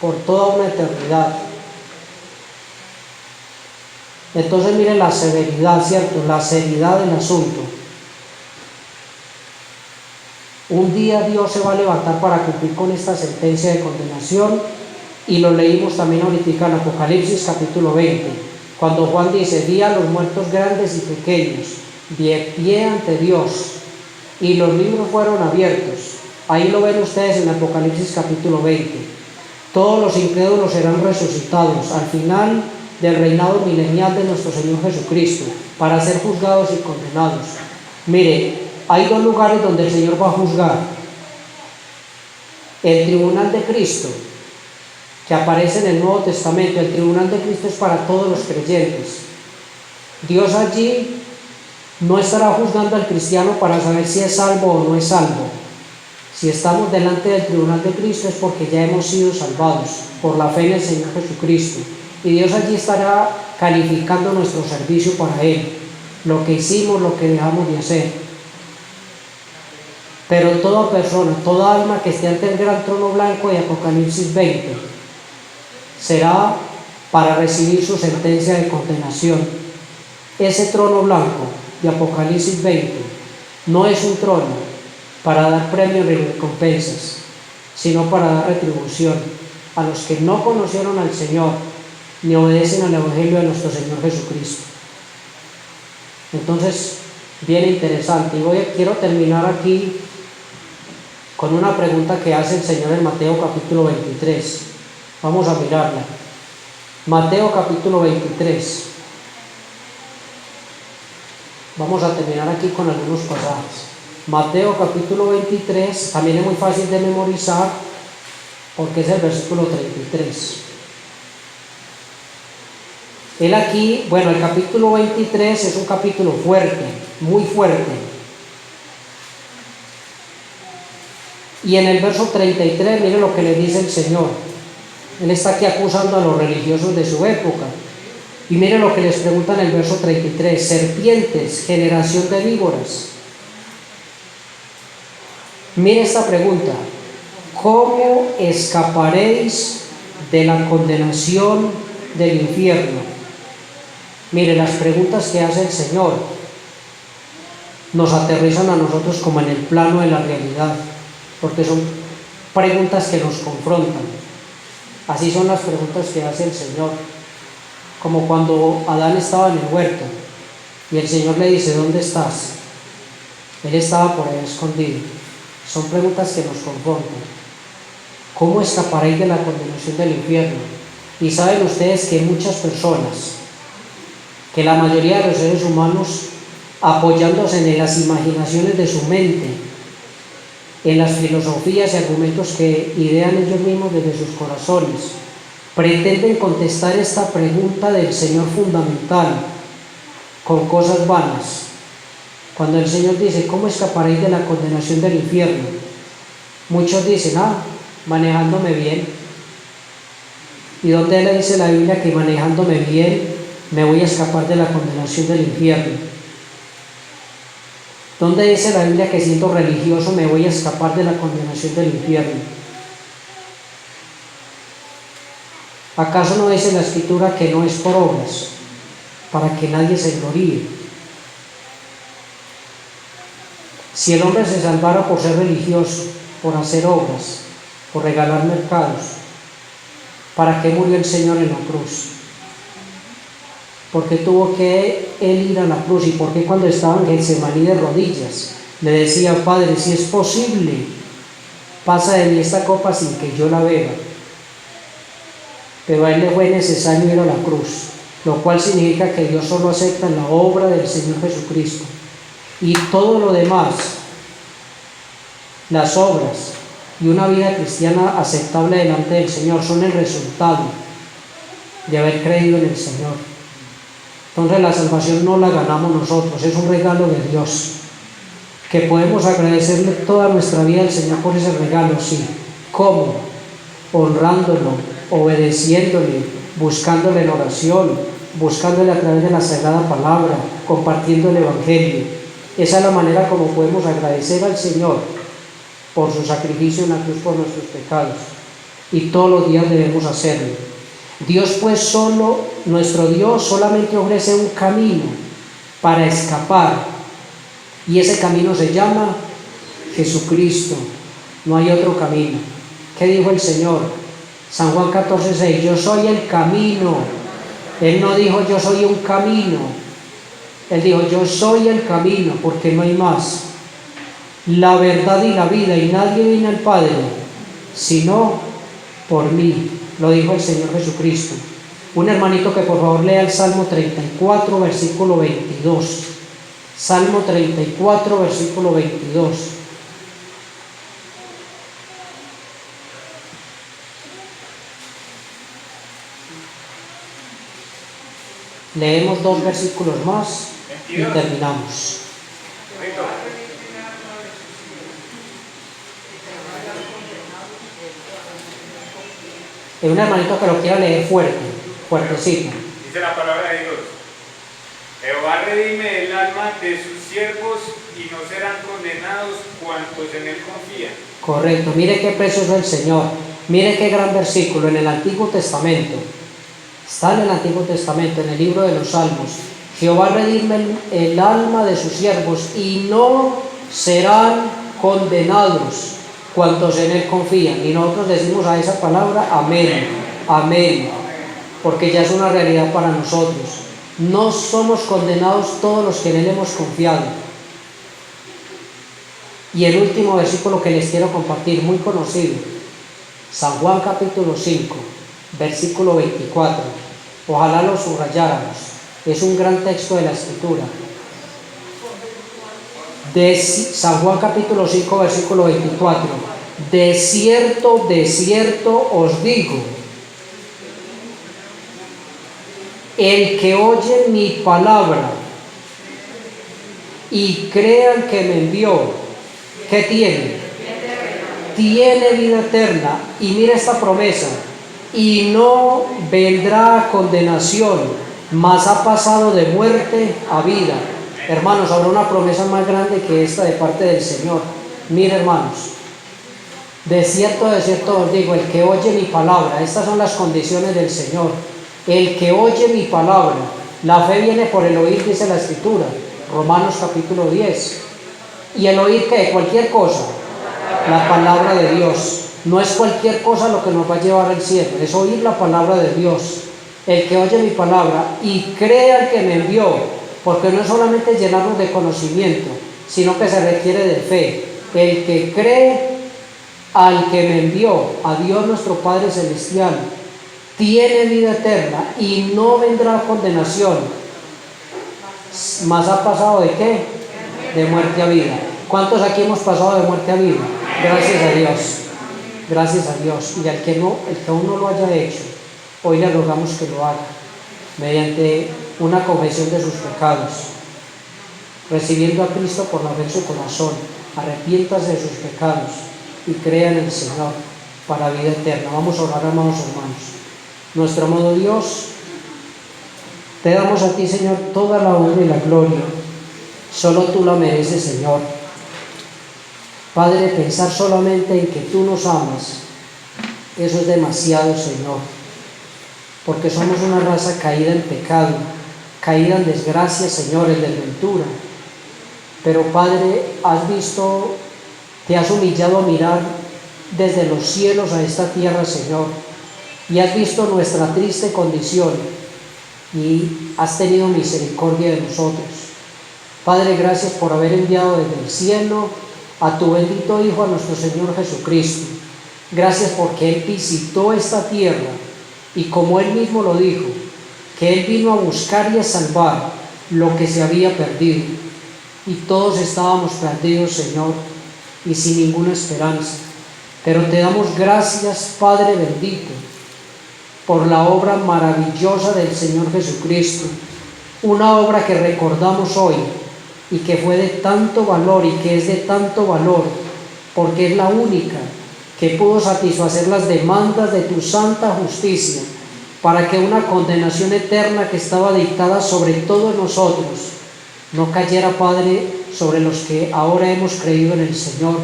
por toda una eternidad. Entonces miren la severidad, ¿cierto? La seriedad del asunto. Un día Dios se va a levantar para cumplir con esta sentencia de condenación, y lo leímos también ahorita en Apocalipsis capítulo 20, cuando Juan dice, vi a los muertos grandes y pequeños de pie ante Dios, y los libros fueron abiertos. Ahí lo ven ustedes en Apocalipsis capítulo 20. Todos los incrédulos serán resucitados al final del reinado milenial de nuestro Señor Jesucristo, para ser juzgados y condenados. Mire, hay dos lugares donde el Señor va a juzgar: el tribunal de Cristo, que aparece en el Nuevo Testamento. El tribunal de Cristo es para todos los creyentes, Dios allí no estará juzgando al cristiano para saber si es salvo o no es salvo. Si estamos delante del tribunal de Cristo es porque ya hemos sido salvados por la fe en el Señor Jesucristo. Y Dios allí estará calificando nuestro servicio para Él, lo que hicimos, lo que dejamos de hacer. Pero toda persona, toda alma que esté ante el gran trono blanco de Apocalipsis 20, será para recibir su sentencia de condenación. Ese trono blanco de Apocalipsis 20 no es un trono para dar premios y recompensas, sino para dar retribución a los que no conocieron al Señor ni obedecen al Evangelio de nuestro Señor Jesucristo. Entonces, bien interesante. Y quiero terminar aquí con una pregunta que hace el Señor en Mateo capítulo 23. Vamos a mirarla. Mateo capítulo 23. Vamos a terminar aquí con algunos pasajes. Mateo capítulo 23, también es muy fácil de memorizar porque es el versículo 33. Él aquí, el capítulo 23 es un capítulo fuerte, muy fuerte. Y en el verso 33, mire lo que le dice el Señor. Él está aquí acusando a los religiosos de su época. Y mire lo que les pregunta en el verso 33. Serpientes, generación de víboras. Mire esta pregunta. ¿Cómo escaparéis de la condenación del infierno? Mire, las preguntas que hace el Señor nos aterrizan a nosotros como en el plano de la realidad, porque son preguntas que nos confrontan. Así son las preguntas que hace el Señor. Como cuando Adán estaba en el huerto y el Señor le dice, ¿dónde estás? Él estaba por ahí escondido. Son preguntas que nos confrontan. ¿Cómo escaparéis de la condenación del infierno? Y saben ustedes que muchas personas, que la mayoría de los seres humanos, apoyándose en las imaginaciones de su mente, en las filosofías y argumentos que idean ellos mismos desde sus corazones, pretenden contestar esta pregunta del Señor fundamental con cosas vanas. Cuando el Señor dice, ¿cómo escaparéis de la condenación del infierno? Muchos dicen, manejándome bien. ¿Y dónde le dice la Biblia que manejándome bien me voy a escapar de la condenación del infierno? ¿Dónde dice la Biblia que siendo religioso me voy a escapar de la condenación del infierno? ¿Acaso no dice la Escritura que no es por obras, para que nadie se gloríe? Si el hombre se salvara por ser religioso, por hacer obras, por regalar mercados, ¿para qué murió el Señor en la cruz? ¿Por qué tuvo que Él ir a la cruz? ¿Y por qué cuando estaba en Getsemaní de rodillas le decía, Padre, si es posible, pasa de mí esta copa sin que yo la beba? Pero a Él le fue necesario ir a la cruz, lo cual significa que Dios solo acepta la obra del Señor Jesucristo. Y todo lo demás, las obras y una vida cristiana aceptable delante del Señor, son el resultado de haber creído en el Señor. Entonces la salvación no la ganamos nosotros, es un regalo de Dios, que podemos agradecerle toda nuestra vida al Señor por ese regalo, sí. ¿Cómo? Honrándolo, obedeciéndole, buscándole en oración, buscándole a través de la Sagrada Palabra, compartiendo el Evangelio. Esa es la manera como podemos agradecer al Señor por su sacrificio en la cruz por nuestros pecados. Y todos los días debemos hacerlo. Dios nuestro Dios solamente ofrece un camino para escapar. Y ese camino se llama Jesucristo. No hay otro camino. ¿Qué dijo el Señor? San Juan 14:6, yo soy el camino. Él no dijo yo soy un camino. Él dijo, yo soy el camino, porque no hay más. La verdad y la vida, y nadie viene al Padre, sino por mí. Lo dijo el Señor Jesucristo. Un hermanito que por favor lea el Salmo 34, versículo 22. Salmo 34, versículo 22. Leemos 2 versículos más y 22. terminamos. Perfecto. Hay un hermanito que lo quiera leer fuerte, fuertecito. Dice la palabra de Dios: Jehová redime el alma de sus siervos y no serán condenados cuantos en él confían. Correcto, mire qué precioso el Señor. Mire qué gran versículo en el Antiguo Testamento. Está en el Antiguo Testamento, en el libro de los Salmos. Jehová redime el alma de sus siervos y no serán condenados cuantos en él confían. Y nosotros decimos a esa palabra amén, amén, porque ya es una realidad para nosotros. No somos condenados todos los que en él hemos confiado. Y el último versículo que les quiero compartir, muy conocido, San Juan capítulo 5, versículo 24. Ojalá lo subrayáramos. Es un gran texto de la Escritura. San Juan capítulo 5, versículo 24. De cierto, os digo, el que oye mi palabra y crea al que me envió, ¿qué tiene? Tiene vida eterna. Y mira esta promesa: y no vendrá a condenación, mas ha pasado de muerte a vida. Hermanos, habrá una promesa más grande que esta de parte del Señor. Mira, hermanos, de cierto os digo, el que oye mi palabra, estas son las condiciones del Señor. El que oye mi palabra, la fe viene por el oír, dice la Escritura, Romanos capítulo 10. ¿Y el oír qué? Cualquier cosa, la palabra de Dios. No es cualquier cosa lo que nos va a llevar al cielo, es oír la palabra de Dios. El que oye mi palabra y cree al que me envió, porque no es solamente llenarnos de conocimiento, sino que se requiere de fe. El que cree al que me envió, a Dios nuestro Padre Celestial, tiene vida eterna y no vendrá a condenación, mas ha pasado ¿de qué? De muerte a vida. ¿Cuántos aquí hemos pasado de muerte a vida? Gracias a Dios. Gracias a Dios. Y el que aún no lo haya hecho, hoy le rogamos que lo haga mediante una confesión de sus pecados, recibiendo a Cristo por la fe en su corazón. Arrepiéntase de sus pecados y crea en el Señor para vida eterna. Vamos a orar, amados hermanos. Nuestro amado Dios, te damos a ti, Señor, toda la honra y la gloria. Solo tú la mereces, Señor. Padre, pensar solamente en que tú nos amas, eso es demasiado, Señor, porque somos una raza caída en pecado, caída en desgracia, Señor, en desventura. Pero, Padre, te has humillado a mirar desde los cielos a esta tierra, Señor, y has visto nuestra triste condición y has tenido misericordia de nosotros. Padre, gracias por haber enviado desde el cielo a tu bendito Hijo, a nuestro Señor Jesucristo. Gracias porque Él visitó esta tierra y, como Él mismo lo dijo, que Él vino a buscar y a salvar lo que se había perdido. Y todos estábamos perdidos, Señor, y sin ninguna esperanza. Pero te damos gracias, Padre bendito, por la obra maravillosa del Señor Jesucristo, una obra que recordamos hoy y que fue de tanto valor y que es de tanto valor porque es la única que pudo satisfacer las demandas de tu santa justicia para que una condenación eterna que estaba dictada sobre todos nosotros no cayera, Padre, sobre los que ahora hemos creído en el Señor.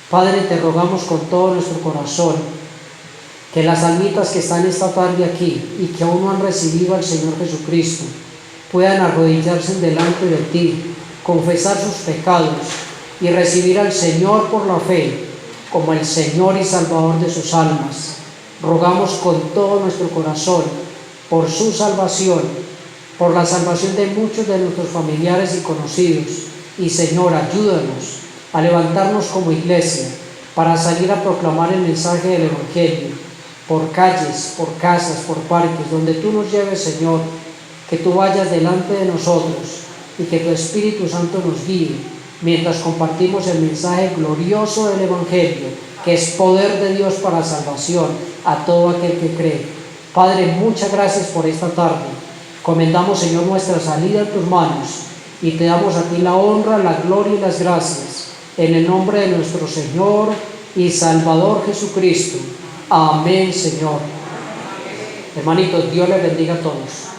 Padre, te rogamos con todo nuestro corazón que las almitas que están esta tarde aquí y que aún no han recibido al Señor Jesucristo puedan arrodillarse delante de ti, confesar sus pecados y recibir al Señor por la fe como el Señor y Salvador de sus almas. Rogamos con todo nuestro corazón por su salvación, por la salvación de muchos de nuestros familiares y conocidos. Y, Señor, ayúdanos a levantarnos como iglesia para salir a proclamar el mensaje del Evangelio por calles, por casas, por parques, donde tú nos lleves, Señor, que tú vayas delante de nosotros y que tu Espíritu Santo nos guíe mientras compartimos el mensaje glorioso del Evangelio, que es poder de Dios para salvación a todo aquel que cree. Padre, muchas gracias por esta tarde. Comendamos, Señor, nuestra salida en tus manos y te damos a ti la honra, la gloria y las gracias. En el nombre de nuestro Señor y Salvador Jesucristo. Amén, Señor. Hermanitos, Dios les bendiga a todos.